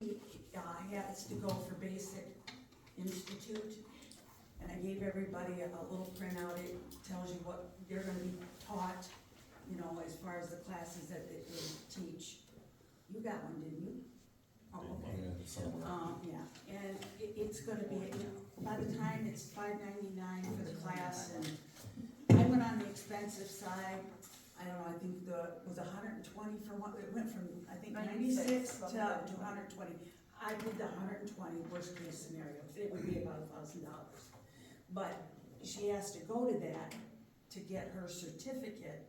Has to go for basic institute, and I gave everybody a little printout. It tells you what they're gonna be taught, you know, as far as the classes that they teach. You got one, didn't you? Oh, okay. Yeah, and it's gonna be, you know, by the time it's $5.99 for the class, and I went on the expensive side. I don't know, I think was $120 for one, it went from, I think, 96 to $120. I did the 120 worst case scenario, it would be about $1,000. But she has to go to that to get her certificate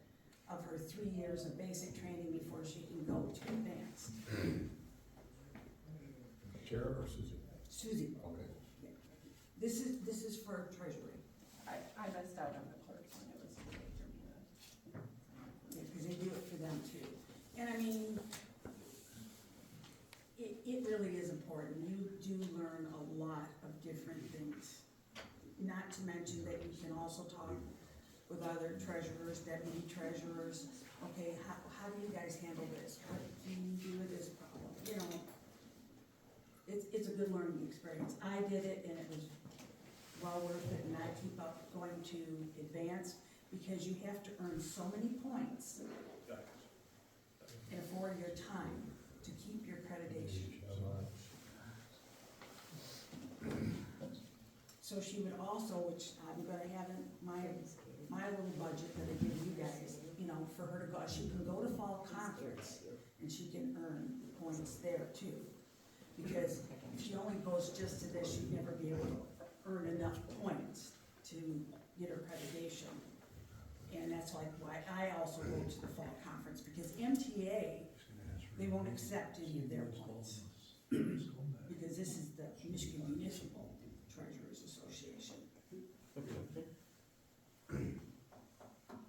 of her 3 years of basic training before she can go to advanced. Chair or Susie? Susie, Okay. yeah. This is for treasury. I missed out on the clerk's one, it was too late for me to. Yeah, because they do it for them too. And I mean, it really is important. You do learn a lot of different things. Not to mention that you can also talk with other treasurers, deputy treasurers. Okay, how do you guys handle this? What do you do with this problem? You know, it's a good learning experience. I did it and it was well worth it, and I keep up going to advanced because you have to earn so many points in a 4-year time to keep your accreditation. So she would also, which I'm gonna have in my little budget that I give you guys, you know, for her to go, she can go to fall conference and she can earn points there too. Because if she only goes just to this, she'd never be able to earn enough points to get her accreditation. And that's like why I also go to the fall conference, because MTA, they won't accept any of their points. Because this is the Michigan Municipal Treasurers Association.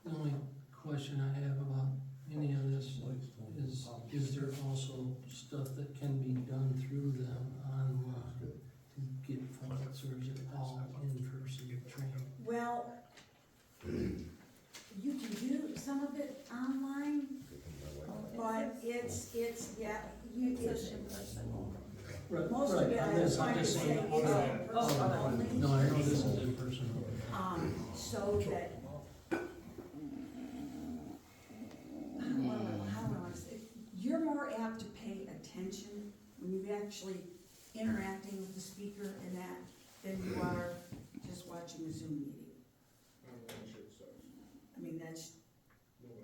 The only question I have about any of this is there also stuff that can be done through them online to get points, or is it all in-person training? Well, you can do some of it online, but it's, yeah, it's. Right, Most of right, it, I'm I'm just trying to say, saying, is in-person only. no, I know this is in person. So that, how do I say, you're more apt to pay attention when you're actually interacting with the speaker and that, than you are just watching a Zoom meeting. I mean, that's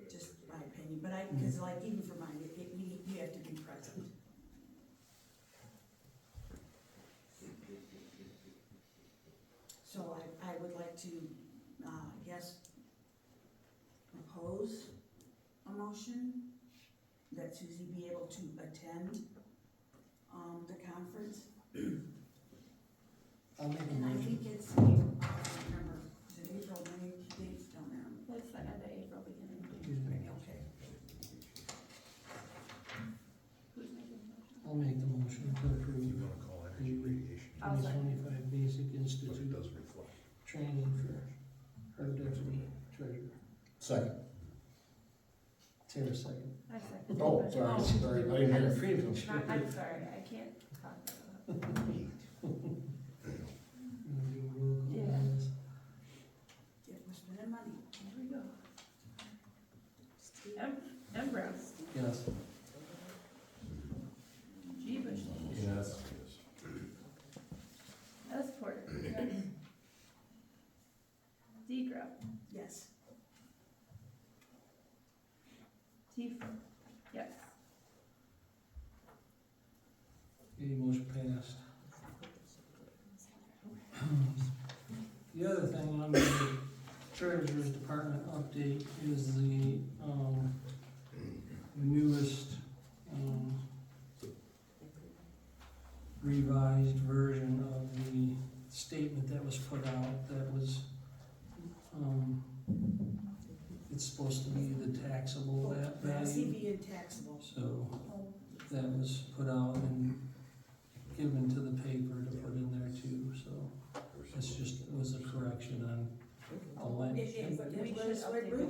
just my opinion, but because like even for mine, you have to be present. So I would like to, I guess, propose a motion that Susie be able to attend, the conference. I'll make a And I motion. think it's, I don't remember, is it April, May, dates, don't remember. It's the end of April, beginning of May. Okay. Who's making the motion? I'll make the motion to approve You wanna call energy radiation? I'll second. 2025 Basic But it Institute does reflect. training for our deputy treasurer. Second. Sarah, second. I second. Oh, sorry, I didn't hear. I'm sorry, I can't talk about that. Yeah. Yeah, we're spending money. Here we go. M. Brown. Yes. G. Bush. Yes. S. Porter. Yes. D. Grubb. Yes. T. Yes. Okay, motion passed. The other thing on the treasurer's department update is the, newest, revised version of the statement that was put out that was, it's supposed to be the taxable value. CV and taxable. So that was put out and given to the paper to put in there too, so this just was a correction on the land. It was originally,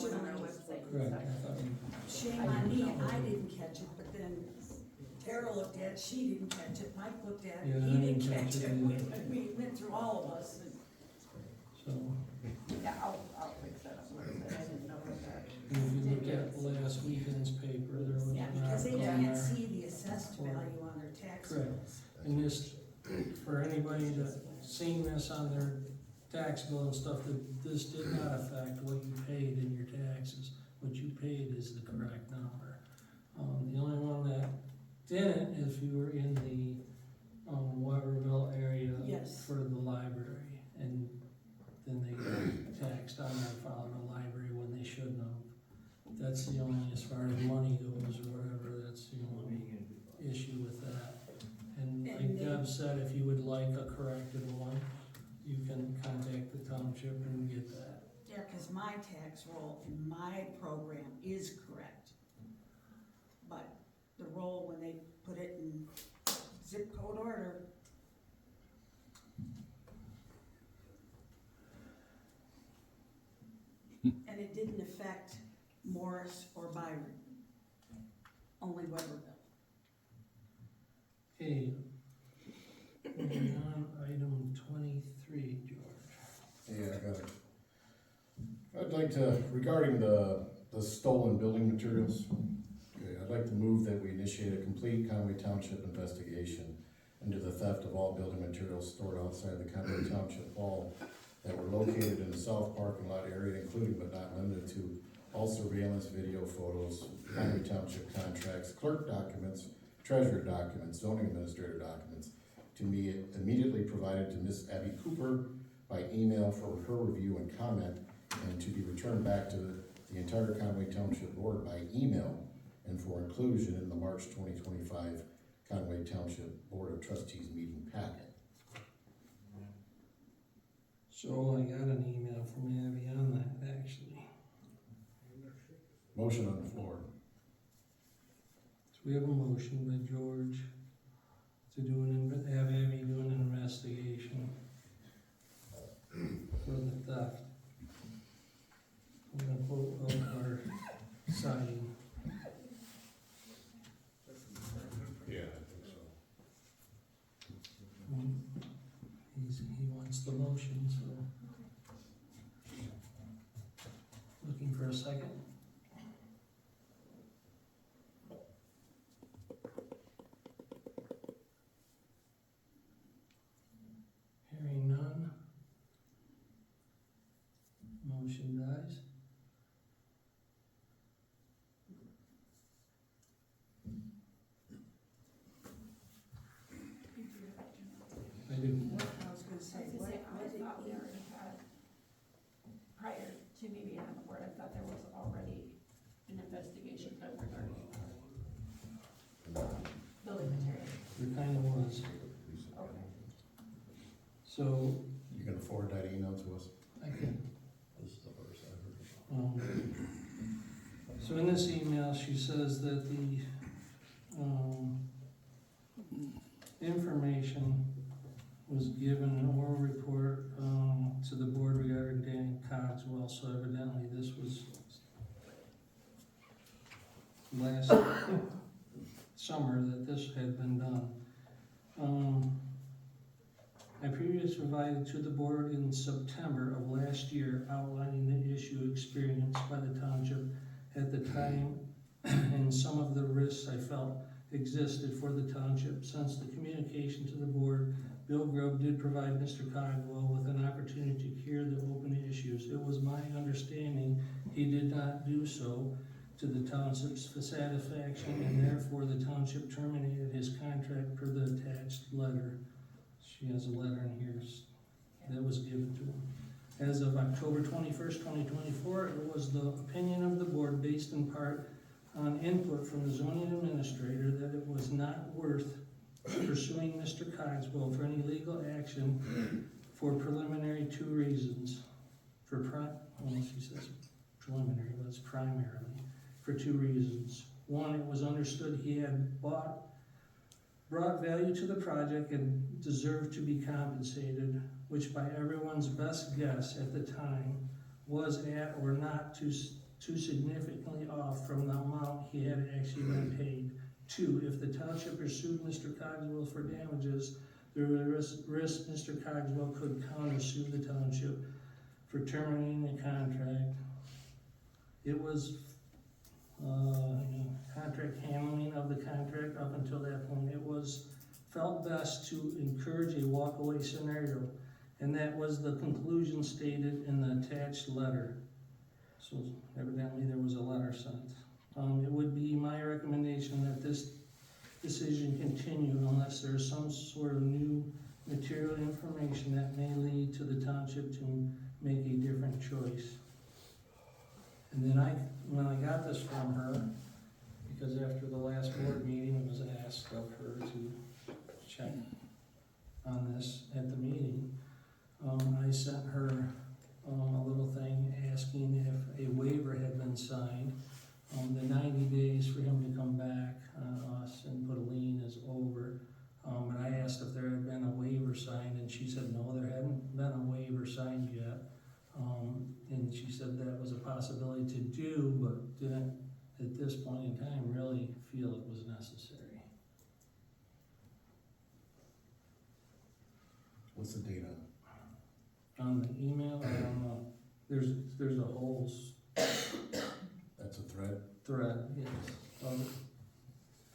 Correct, I thought we shame on me, I didn't catch it, but then Carol looked at, she didn't catch it, Mike looked at Yeah, it, I he didn't didn't catch catch it, it we went through all of us, and So, Yeah, I'll fix that up, I didn't know that. and if you look at last weekend's paper, there was an yeah, because they article in can't there. see the assessed value on their tax Correct. bills. And this, for anybody that's seen this on their tax bill and stuff, that this did not affect what you paid in your taxes. What you paid is the correct number. The only one that didn't, if you were in the, Weberville area Yes. for the library, and then they got taxed on their file in the library when they shouldn't have. That's the only, as far as money goes or whatever, that's the only issue with that. And like And they- Deb said, if you would like a corrected one, you can contact the township and get that. Yeah, cause my tax roll in my program is correct. But the roll, when they put it in zip code order, and it didn't affect Morris or Byron, only Weberville. Okay. Moving on, item 23, George. Yeah, I got it. I'd like to, regarding the stolen building materials, okay, I'd like to move that we initiate a complete Conway Township investigation into the theft of all building materials stored outside the Conway Township Hall that were located in the south parking lot area, including but not limited to all surveillance video photos, Conway Township contracts, clerk documents, treasurer documents, zoning administrator documents, to be immediately provided to Ms. Abby Cooper by email for her review and comment, and to be returned back to the entire Conway Township Board by email and for inclusion in the March 2025 Conway Township Board of Trustees meeting packet. So I got an email from Abby on that, actually. Motion on the floor. So we have a motion by George to have Abby do an investigation for the theft. We're gonna quote our siding. Yeah, I think so. He wants the motion, so. Looking for a second? Hearing none. Motion dies. I do. I was gonna say, what did I thought we he- already had, prior to me being on the board, I thought there was already an investigation done regarding building materials. There kind of was. Okay. So, You gonna forward that email to us? I can, This is the first I've heard. so in this email, she says that the, information was given an oral report, to the board regarding Danny Cogswell, so evidently this was last summer that this had been done. I previously provided to the board in September of last year outlining the issue experienced by the township at the time and some of the risks I felt existed for the township. Since the communication to the board, Bill Grubb did provide Mr. Cogwell with an opportunity to hear the open issues. It was my understanding he did not do so to the township's satisfaction, and therefore the township terminated his contract per the attached letter. She has a letter in here that was given to him. As of October 21st, 2024, it was the opinion of the board, based in part on input from the zoning administrator, that it was not worth pursuing Mr. Cogswell for any legal action for preliminary 2 reasons. She says preliminary, but it's primarily for 2 reasons. 1, it was understood he had brought value to the project and deserved to be compensated, which by everyone's best guess at the time was at or not too significantly off from the amount he had actually been paid. 2, if the township pursued Mr. Cogswell for damages, there was risk Mr. Cogswell could countersue the township for terminating the contract. It was contract handling of the contract up until that point. It was felt best to encourage a walkaway scenario, and that was the conclusion stated in the attached letter. So evidently there was a letter sent. It would be my recommendation that this decision continue unless there is some sort of new material information that may lead to the township to make a different choice. And then when I got this from her, because after the last board meeting, it was asked of her to check on this at the meeting, I sent her a little thing asking if a waiver had been signed. The 90 days for him to come back on us and put a lien is over. And I asked if there had been a waiver signed, and she said no, there hadn't been a waiver signed yet. And she said that was a possibility to do, but didn't at this point in time really feel it was necessary. What's the date on it? On the email, I don't know. There's a whole That's a thread? thread, yes,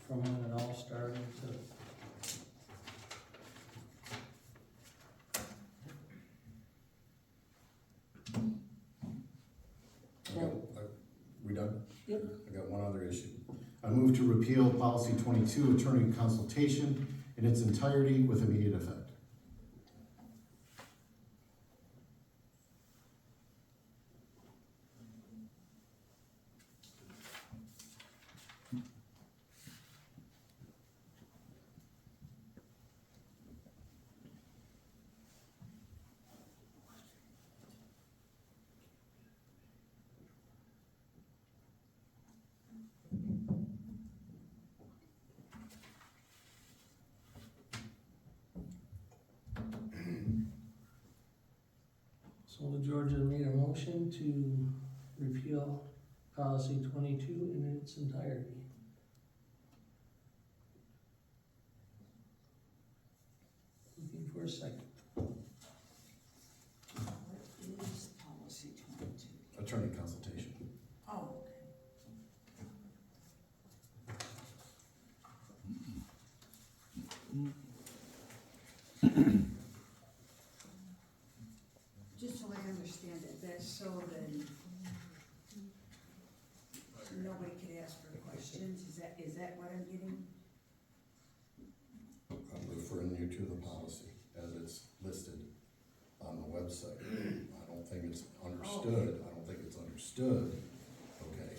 from when it all started to. We done? Yep. I got one other issue. I move to repeal policy 22, attorney consultation, in its entirety with immediate effect. So Georgia made a motion to repeal policy 22 in its entirety. Looking for a second. What is policy 22? Attorney consultation. Oh, okay. Just so I understand it, that's so then nobody could ask for questions, is that what I'm getting? I'm referring you to the policy as it's listed on the website. I don't think it's understood, I don't think it's understood, okay,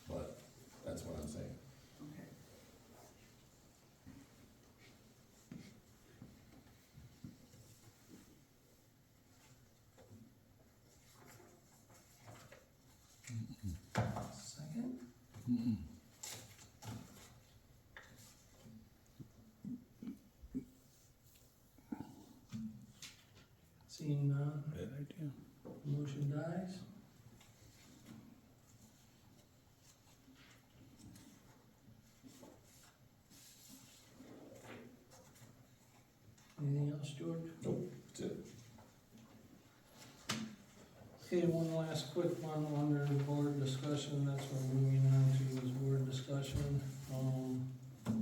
but that's what I'm saying. Okay. Second? Seeing none, Bad idea. motion dies. Anything else, George? Nope, that's it. Okay, one last quick one under board discussion, that's what we're moving on to, is board discussion. It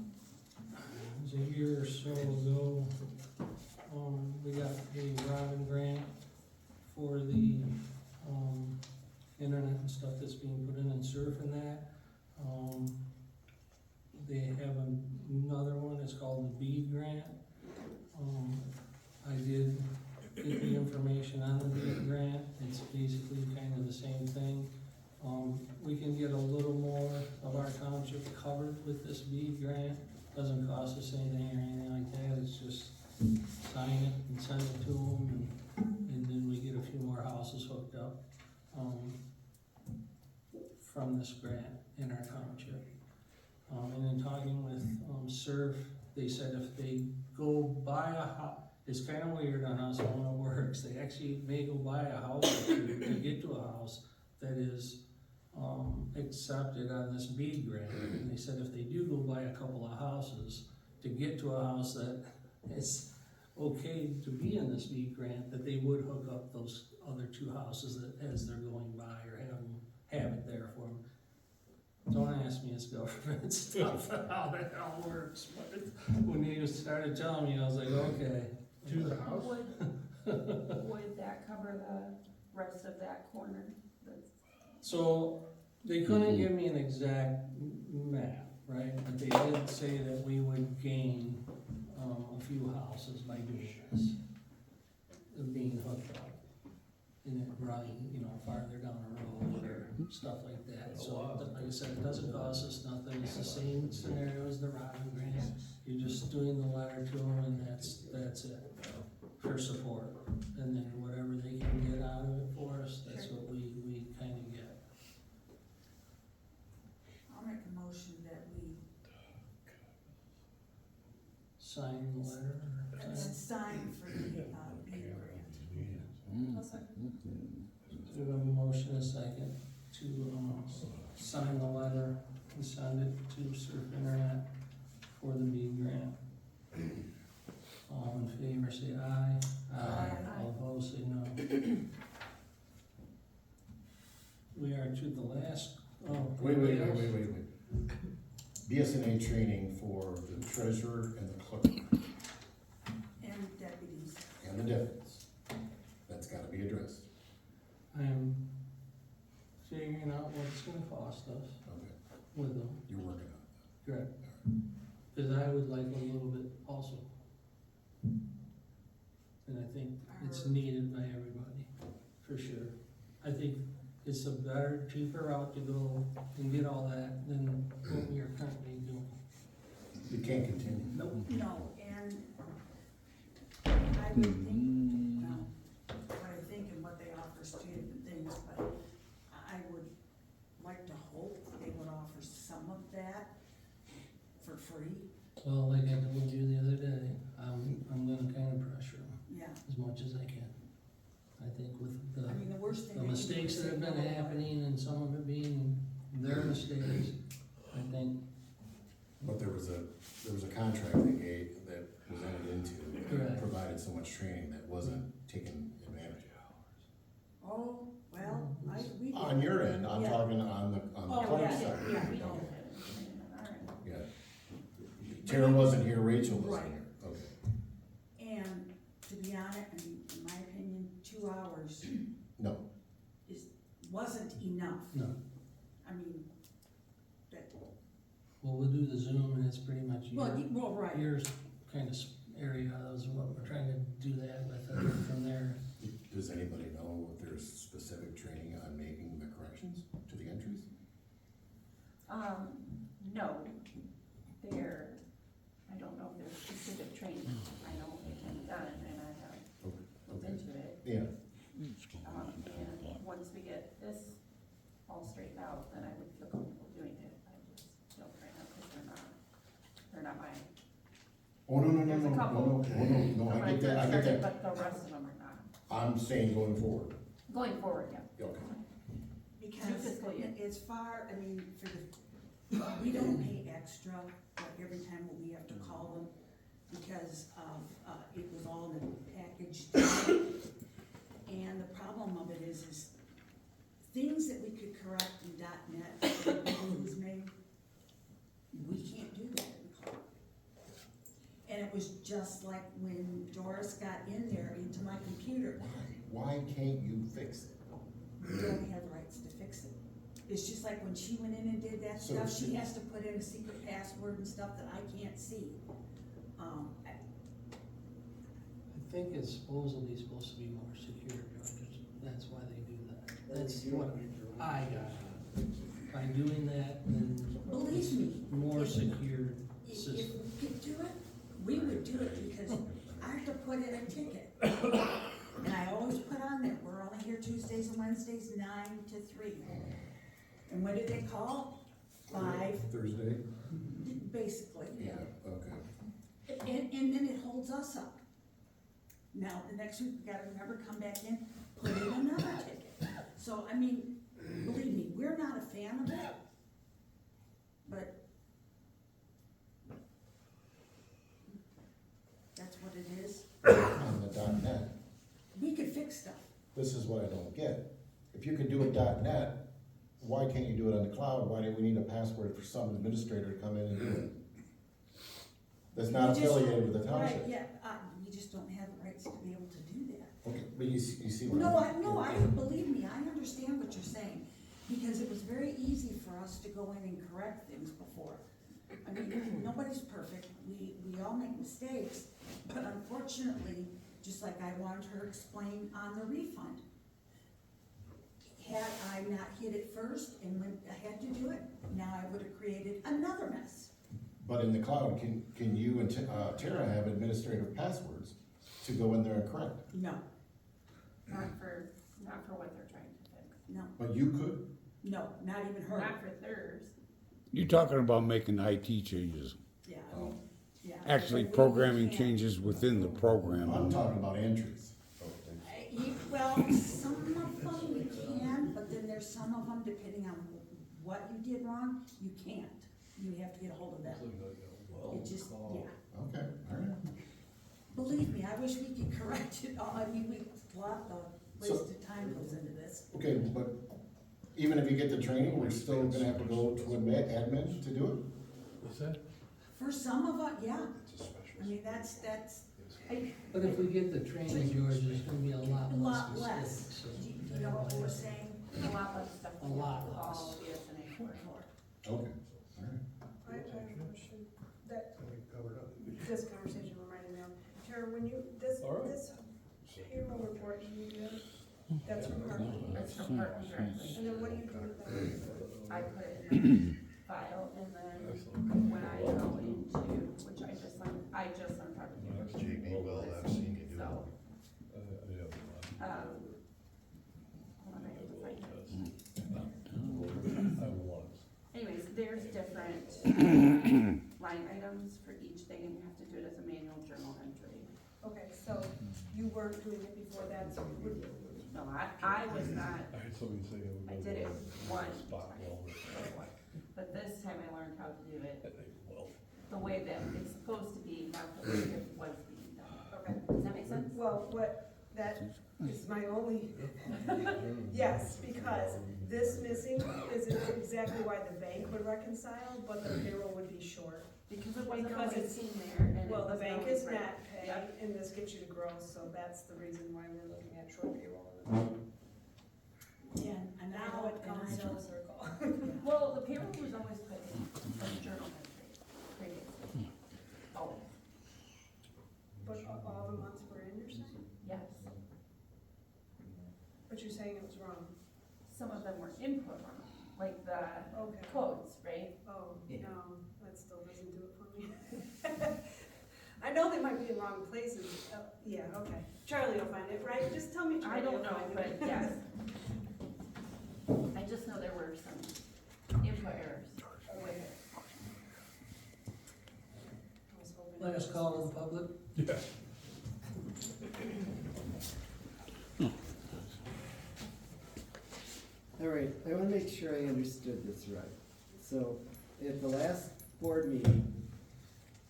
was a year or so ago, we got a Robin grant for the, internet and stuff that's being put in and surf and that. They have another one, it's called the BEAD grant. I did get the information on the BEAD grant, it's basically kind of the same thing. We can get a little more of our township covered with this BEAD grant, doesn't cost us anything or anything like that, it's just sign it and send it to them, and then we get a few more houses hooked up, from this grant in our township. And in talking with, SURF, they said if they go buy a house, it's kind of weird on us how it works, they actually may go buy a house to get to a house that is, accepted on this bead grant. And they said if they do go buy a couple of houses, to get to a house that is okay to be in this bead grant, that they would hook up those other two houses that, as they're going by, or have it there for them. Don't ask me, it's government stuff, how that all works, but when you started telling me, I was like, okay. To the house? Would that cover the rest of that corner? So, they couldn't give me an exact map, right, but they did say that we would gain, a few houses by doing this. Of being hooked up, and it running, farther down the road, or stuff like that, so, like I said, it doesn't cost us nothing, it's the same scenario as the Robin grant. You're just doing the letter to them, and that's it, for support, and then whatever they can get out of it for us, that's what we kinda get. I'll make a motion that we Sign the letter, or sign? sign for the, bead grant. Do we have a motion, a second, to, sign the letter and send it to Surf Internet for the bead grant? All in favor, say aye. Aye. All opposed, say no. We are to the last, Wait. BSNA training for the treasurer and the clerk And deputies. and the deputies. That's gotta be addressed. I am figuring out what it's gonna cost us Okay, with them, you're working on it. correct? Cause I would like a little bit also. And I think it's needed by everybody, for sure. I think it's a better, cheaper route to go and get all that than what we are currently doing. You can't continue. Nope. No, and I would think, well, what I think and what they offer is two different things, but I would like to hope they would offer some of that for free, Well, like I told you the other day, I'm gonna kinda pressure them yeah. as much as I can. I think with I mean, the worst thing. the they can do mistakes is that have say been no. happening and some of it being their mistakes, I think, But there was a contract that was entered into, Correct. that provided so much training that wasn't taken advantage Oh, well, we. of. On your end, I'm Yeah. talking on the Oh, clerk yeah, side. yeah, We no. don't have any training on our end. Yeah. Tara wasn't here, Rachel wasn't Right. here, okay. And to be honest, I mean, in my opinion, 2 hours No, wasn't enough. no. I mean, that, Well, we'll do the Zoom and it's pretty much well, right. your kind of area is what we're trying to do that with, and from there. does anybody know if there's specific training on making the corrections to the entries? No, I don't know if there's specific training, I know it can be done, and I have looked Okay. into it. Yeah, And once we get this all straightened out, then I would feel comfortable doing it, I just don't right now, because they're not mine. oh, no, There's a couple. no, I get that, But the rest of them are not. I'm saying going forward. Going forward, yeah. Okay. Because fiscal year. as far, I mean, we don't pay extra, like every time we have to call them, because of, it was all in the package deal. And the problem of it is things that we could correct in .NET, that was made, we can't do that in cloud. And it was just like when Doris got in there into my computer, Why can't you fix it? we don't have the rights to fix it. It's just like when she went in and did that So stuff, she- she has to put in a secret password and stuff that I can't see. I think it's supposedly supposed to be more secure, George, that's why they do that. That's what I got. By doing that, then Believe me, more if- secure if system. we could do it, we would do it because I have to put in a ticket. And I always put on there, we're only here Tuesdays and Wednesdays, 9 to 3. And when did they call? 5, Thursday? basically. Yeah, okay. And then it holds us up. Now, the next week, we gotta remember, come back in, put in another ticket. So, I mean, believe me, we're not a fan of it, but that's what it is. On the .net, We could fix stuff. this is what I don't get. If you could do it .net, why can't you do it on the cloud? Why do we need a password for some administrator to come in and do it? That's not We just- affiliated with the Right, township. yeah, we just don't have the rights to be able to do that. Okay, but you see what No, believe me, I understand what you're saying, because it was very easy for us to go in and correct things before. I mean, nobody's perfect, we all make mistakes, but unfortunately, just like I wanted her to explain on the refund, had I not hit it first and went ahead to do it, now I would have created another mess. But in the cloud, can you and Tara have administrative passwords to go in there and correct? No, Not for what they're trying to fix. no, But you could? no, not even her. Not for theirs. You're talking about making IT changes, Yeah, Oh. yeah. actually We programming can't. changes within the program. I'm talking about entries. Well, some of them you can, but then there's some of them, depending on what you did wrong, you can't. You have to get a hold of them. It just, yeah. Okay, all right. Believe me, I wish we could correct it all. I mean, a lot of wasted time goes into this. Okay, but even if you get the training, we're still gonna have to go to admin to do it? What's that? For some of us, yeah. I mean, that's, But if we get the training, George, there's gonna be a lot a lot less less. mistakes, so. Do you know what we're saying? A lot less stuff. A lot less. All BSNA for. Okay, all right. I have a question, that, We covered up. this conversation reminded me of, Tara, when you, this All right. payroll report you do, that's from Harvard. It's from Parkland directly. And then what do you do with that? I put it in the file, and then when I go into, which I just learned how to do. That's JB, well, I've seen you do it. So, Yeah. hold on, I have to find it. I was. Anyways, there's different line items for each thing, and you have to do it as a manual journal entry. Okay, so you weren't doing it before that, so would, No, I was not, I heard somebody say it was. I did it one Spot time. welder. But this time I learned how to do it Well, the way that it's supposed to be, not the way it was being done. okay. Does that make sense? Well, that is my only, yes, because this missing is exactly why the bank would reconcile, but the payroll would be short. Because it wasn't Because always it's- seen there, and it Well, the wasn't bank always is right. net pay, Yep. and this gets you to gross, so that's the reason why we're looking at short payroll. Yeah, and Now it comes and I- full circle. Well, the payroll was always put in some journal entry previously. Always, But all the months were in, you're saying? yes. But you're saying it was wrong? Some of them were input wrong, like the Okay. codes, right? Oh, no, that still doesn't do it for me. I know they might be in wrong places. Yeah, okay. Charlie will find it, right? Just tell me I Charlie don't will know, find but it. yes. I just know there were some input errors with it. I was hoping- Last call to the public. yeah. All right, I wanna make sure I understood this right. So, at the last board meeting,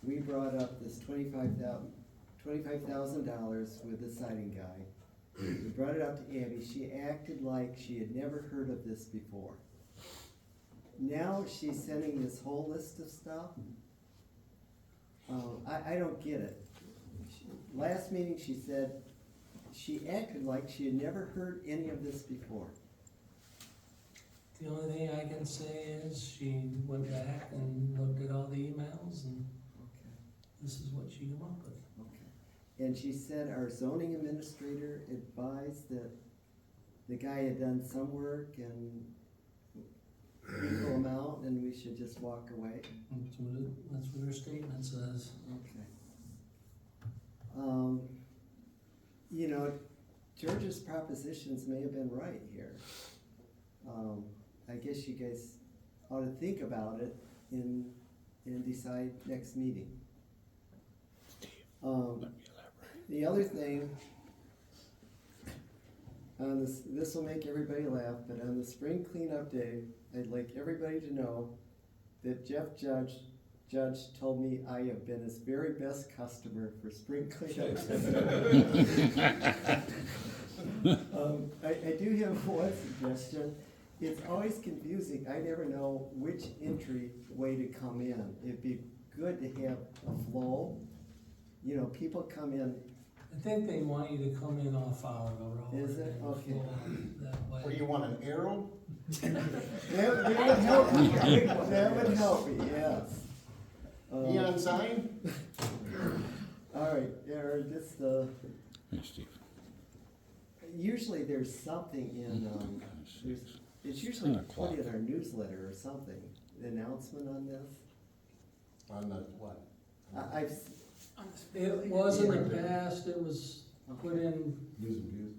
we brought up this $25,000 with the siding guy. We brought it up to Abby, she acted like she had never heard of this before. Now she's sending this whole list of stuff. I don't get it. Last meeting, she said, she acted like she had never heard any of this before. The only thing I can say is she went back and looked at all the emails, and Okay. this is what she came up with. Okay. And she said our zoning administrator advised that the guy had done some work and equal amount and we should just walk away. That's what her statement says. Okay. You know, George's propositions may have been right here. I guess you guys ought to think about it and decide next meeting. The other thing, on this will make everybody laugh, but on the spring cleanup day, I'd like everybody to know that Jeff Judge told me I have been his very best customer for spring cleanup. I do have one suggestion. It's always confusing. I never know which entry way to come in. It'd be good to have a flow. You know, people come in, I think they want you to come in off our road. Is it? and Okay. flow that way. What, do you want an arrow? that would help me. That would help me, yes. Neon sign? All right, or just, Hey, Steve. usually there's something in, it's usually 10 o'clock. put in our newsletter or something, the announcement on this. On the what? I've, It was in the past, it was put in, News and views?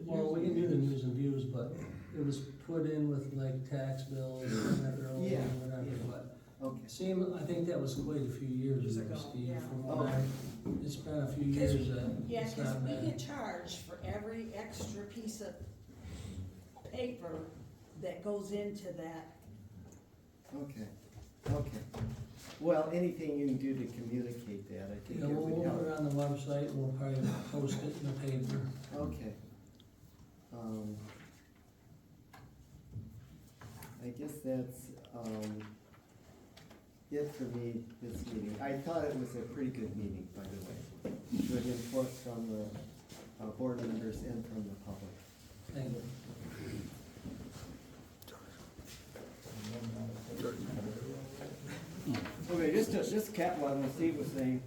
well, we can do the news and views, but it was put in with like tax bills and early Yeah, and whatever, yeah. but okay, I think that was quite a few years ago, Steve, yeah. from what it's been a few years that Yeah, it's because not we been. get charged for every extra piece of paper that goes into that. okay. Well, anything you can do to communicate that, I think Yeah, it we'll would put it help. on the website, and we'll probably post it in the paper. Okay. I guess that's, it for me this meeting. I thought it was a pretty good meeting, by the way. Good input from the board members and from the public. Thank you. Okay, just capitalize on what Steve was saying,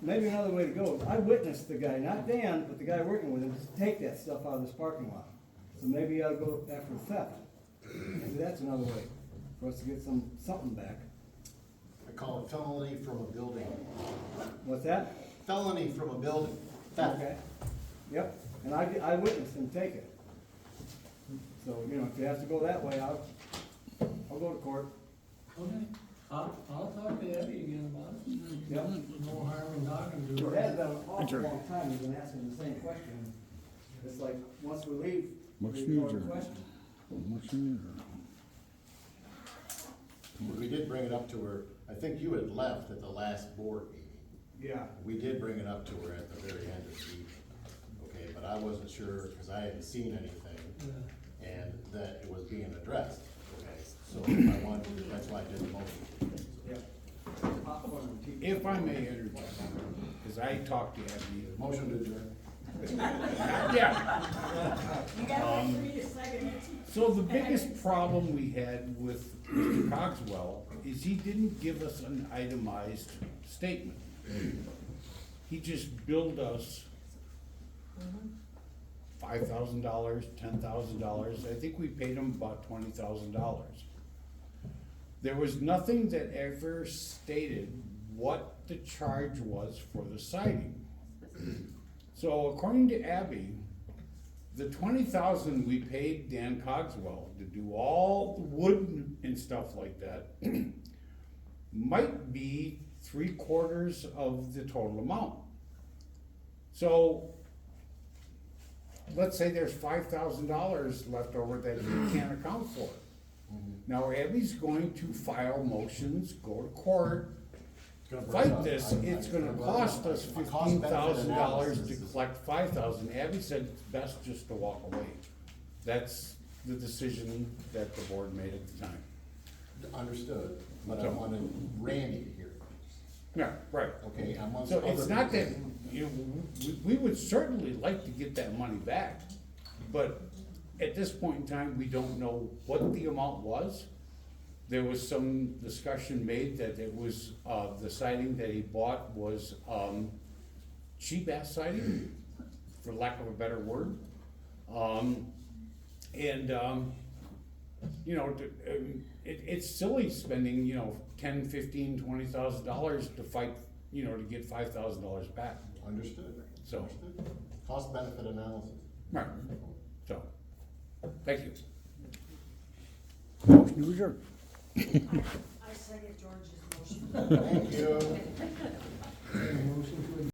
maybe another way to go, I witnessed the guy, not Dan, but the guy working with him, just take that stuff out of this parking lot. So maybe you ought to go after theft. Maybe that's another way for us to get something back. I call it felony from a building. What's that? Felony from a building. Theft. Okay. Yep, and I witnessed him take it. So, you know, if you have to go that way, I'll go to court. Okay, I'll talk to Eddie again about it. Yep. No harm in talking to It her. has been an awful long time, we've been asking the same question. It's like, once we leave, we What's ignore the new, question. What's new? We did bring it up to her, I think you had left at the last board meeting. Yeah. We did bring it up to her at the very end of the meeting. Okay, but I wasn't sure, because I hadn't seen anything, Yeah. and that it was being addressed. Okay, so I wanted, that's why I did the motion. Yep. Popcorn and tea. If I may interject, because I talked to Abby. Motion to adjourn. Yeah. You gotta wait for me to second it. So the biggest problem we had with Mr. Cogswell is he didn't give us an itemized statement. He just billed us $5,000, $10,000. I think we paid him about $20,000. There was nothing that ever stated what the charge was for the siding. So according to Abby, the $20,000 we paid Dan Cogswell to do all the wood and stuff like that might be 3/4 of the total amount. So let's say there's $5,000 left over that you can't account for. Now Abby's going to file motions, go to court, fight this. It's gonna cost us $15,000 to collect $5,000. Abby said it's best just to walk away. That's the decision that the board made at the time. Understood, but I wanted Randy to hear it. Yeah, right. Okay, amongst So other it's not that, people. you know, we would certainly like to get that money back, but at this point in time, we don't know what the amount was. There was some discussion made that it was, the siding that he bought was, cheap ass siding, for lack of a better word. You know, it's silly spending, you know, $10, $15, $20,000 to fight, you know, to get $5,000 back. Understood. So- Understood. Cost benefit analysis. Right, so, thank you. Motion to adjourn. I second George's motion. Thank you. Motion